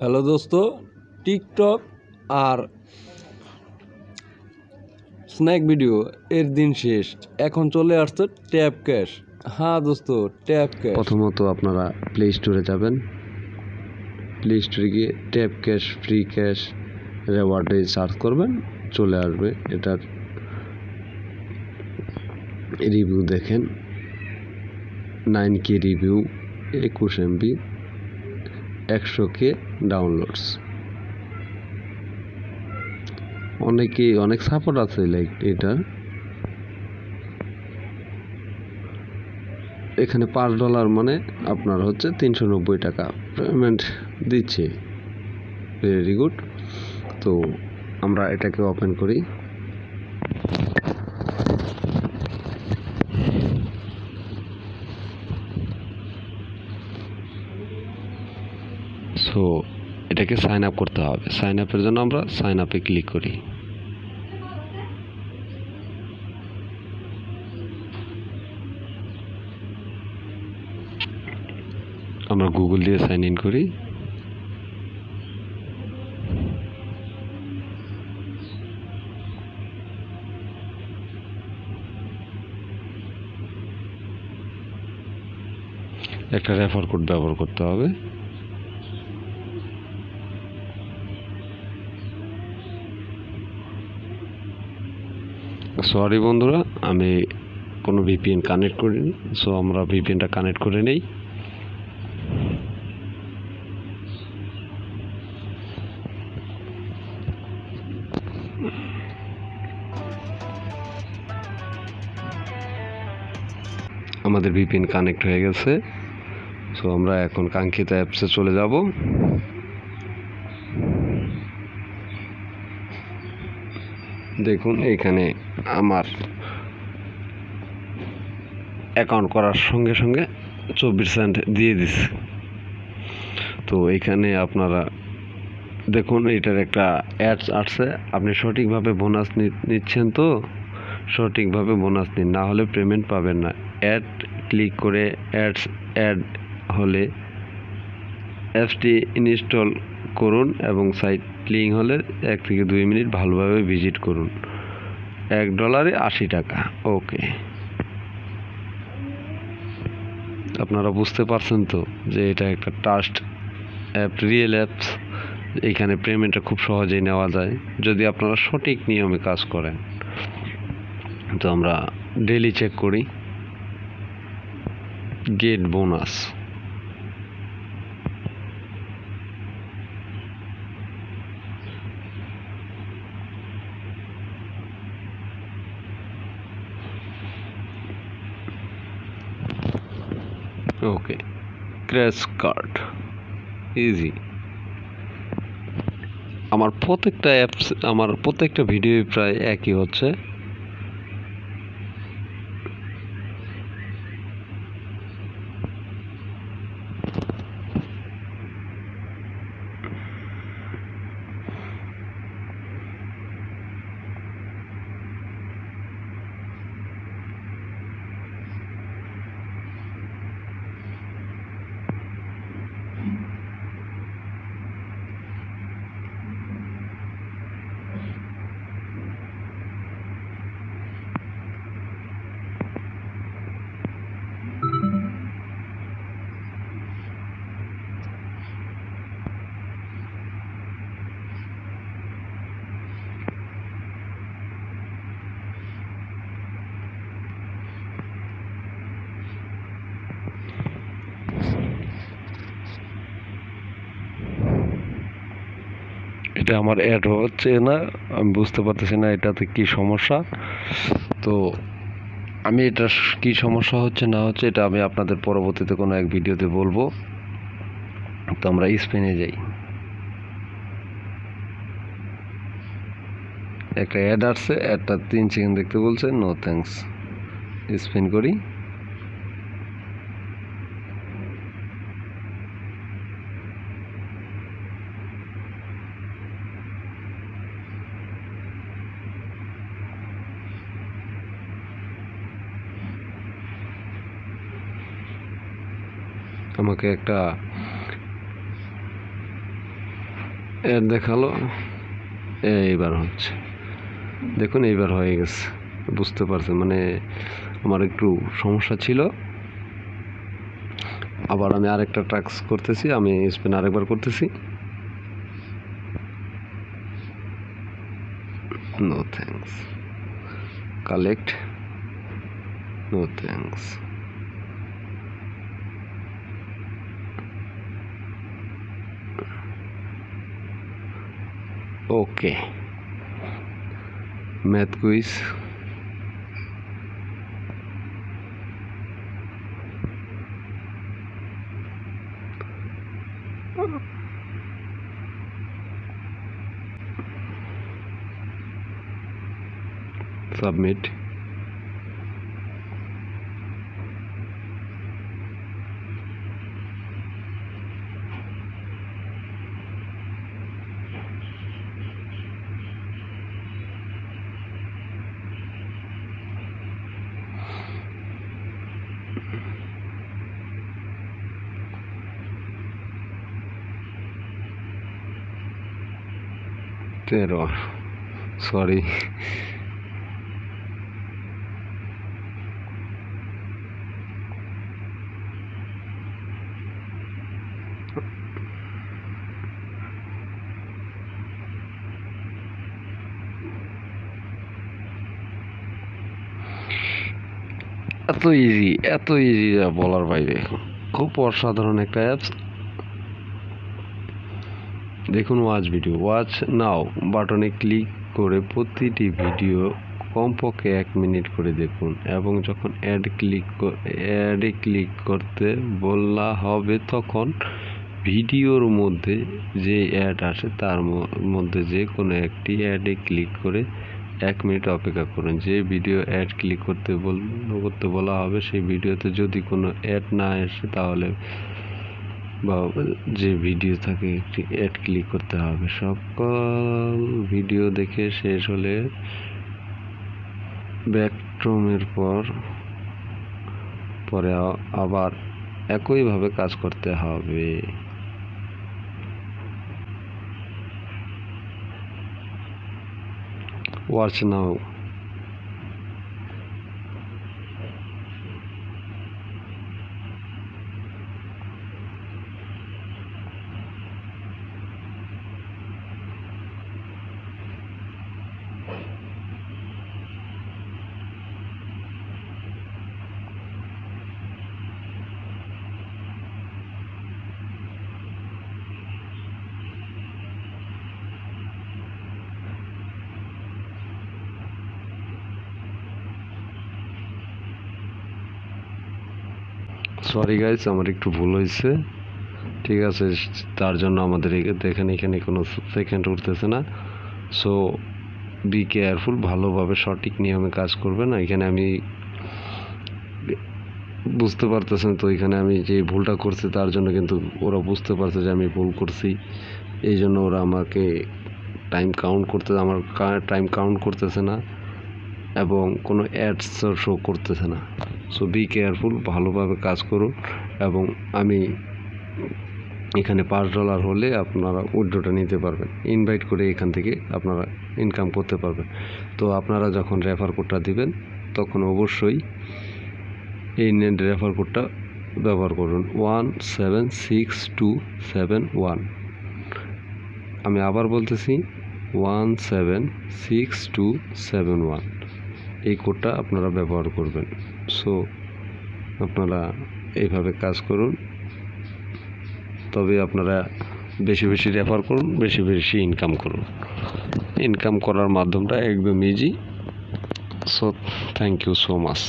Hello দোস্ত, TikTok আর snack video এর দিন শেষ। এখন চলে আসছে ট্যাপ ক্যাশ। হ্যাঁ দোস্ত, ট্যাপ ক্যাশ। প্রথমত আপনারা প্লে স্টোরে যাবেন। প্লে স্টোরে গিয়ে ট্যাপ ক্যাশ, ফ্রি ক্যাশ, রেওয়ার্ডে সার্চ করবেন, চলে আসবে। এটার রিভিউ দেখেন, 9K review, 21 MB, 100K downloads. অনেক সাপোর্ট আছে লাইক এটা। এখানে $5 মানে আপনার হচ্ছে 390 টাকা পেমেন্ট দিচ্ছে। Very good. তো আমরা এটাকে ওপেন করি। সো এটাকে সাইন আপ করতে হবে। সাইন আপের জন্য আমরা সাইন আপে ক্লিক করি। আমরা গুগল দিয়ে সাইন ইন করি। একটা রেফার কোড ব্যবহার করতে হবে। সরি বন্ধুরা, আমি কোনো ভিপিএন কানেক্ট করিনি। সো আমরা ভিপিএনটা কানেক্ট করে নেই। আমাদের ভিপিএন কানেক্ট হয়ে গেছে। সো আমরা এখন কাঙ্ক্ষিত অ্যাপসে চলে যাব। দেখুন এখানে আমার অ্যাকাউন্ট করার সঙ্গে সঙ্গে 24 সেন্ট দিয়ে দিচ্ছে। তো এখানে আপনারা দেখুন এটার একটা অ্যাডস আসছে। আপনি সঠিকভাবে বোনাস নিচ্ছেন তো? সঠিকভাবে বোনাস নিন, না হলে পেমেন্ট পাবেন না। অ্যাড ক্লিক করে অ্যাড হলে অ্যাপসটি ইনস্টল করুন এবং সাইট লিঙ্ক হলে 1 থেকে 2 মিনিট ভালোভাবে ভিজিট করুন। $1 80 টাকা। ওকে, আপনারা বুঝতে পারছেন তো যে এটা একটা ট্রাস্ট অ্যাপ, রিয়েল অ্যাপস। এইখানে পেমেন্টটা খুব সহজেই নেওয়া যায় যদি আপনারা সঠিক নিয়মে কাজ করেন। তো আমরা ডেইলি চেক করি, গেট বোনাস। ওকে, ক্র্যাশ কার্ড ইজি। আমার প্রত্যেকটা ভিডিও প্রায় একই হচ্ছে। এটা আমার অ্যাড হচ্ছে না, আমি বুঝতে পারতেছি না এটাতে কি সমস্যা। তো আমি এটা কি সমস্যা হচ্ছে না হচ্ছে এটা আমি আপনাদের পরবর্তীতে কোনো এক ভিডিওতে বলবো। তো আমরা স্পেনে যাই। একটা অ্যাড আসছে, অ্যাডটা 3 সেকেন্ড দেখতে বলছে, নো থ্যাঙ্কস। স্পেন করি। আমাকে একটা অ্যাড দেখালো, এইবার হচ্ছে, দেখুন এইবার হয়ে গেছে, বুঝতে পারছেন? মানে আমার একটু সমস্যা ছিল। আবার আমি আরেকটা টাস্ক করতেছি, আমি স্পেন আরেকবার করতেছি। No thanks, collect, no thanks. Okay, math quiz, submit. তেরো, সরি। এত ইজি, এত ইজি যা বলার বাইরে, খুব অসাধারণ একটা অ্যাপস। দেখুন ওয়াচ ভিডিও, ওয়াচ নাও বাটনে ক্লিক করে প্রতিটি ভিডিও কমপক্ষে 1 মিনিট করে দেখুন, এবং যখন অ্যাডে ক্লিক করতে বলা হবে তখন ভিডিওর মধ্যে যে অ্যাড আসে তার মধ্যে যে কোনো একটি অ্যাডে ক্লিক করে 1 মিনিট অপেক্ষা করুন। যে ভিডিও অ্যাড ক্লিক করতে বলা হবে সেই ভিডিওতে যদি কোনো অ্যাড না আসে তাহলে বা যে ভিডিও থাকে একটি অ্যাড ক্লিক করতে হবে। সকল ভিডিও দেখে শেষ হলে ব্যাকট্রমের পরে আবার একইভাবে কাজ করতে হবে। ওয়াচ নাও। সরি গাইস, আমার একটু ভুল হয়েছে, ঠিক আছে? তার জন্য আমাদের এখানে কোনো সেকেন্ড উঠতেছে না। সো বি কেয়ারফুল, ভালোভাবে সঠিক নিয়মে কাজ করবেন। এখানে আমি বুঝতে পারতেছেন তো, এখানে আমি যে ভুলটা করছি তার জন্য কিন্তু ওরা বুঝতে পারছে যে আমি ভুল করছি, এই জন্য ওরা আমাকে টাইম কাউন্ট করতেছে না এবং কোনো অ্যাডস শো করতেছে না। সো বি কেয়ারফুল, ভালোভাবে কাজ করুন। এবং আমি এখানে $5 হলে আপনারা উইথড্রটা নিতে পারবেন, ইনভাইট করে এখান থেকে আপনারা ইনকাম করতে পারবেন। তো আপনারা যখন রেফার কোডটা দিবেন তখন অবশ্যই এই রেফার কোডটা ব্যবহার করুন, 176271। আমি আবার বলতেছি 176271, এই কোডটা আপনারা ব্যবহার করবেন। সো আপনারা এইভাবে কাজ করুন, তবে আপনারা বেশি বেশি রেফার করুন, বেশি বেশি ইনকাম করুন। ইনকাম করার মাধ্যমটা একদম easy. So thank you so much.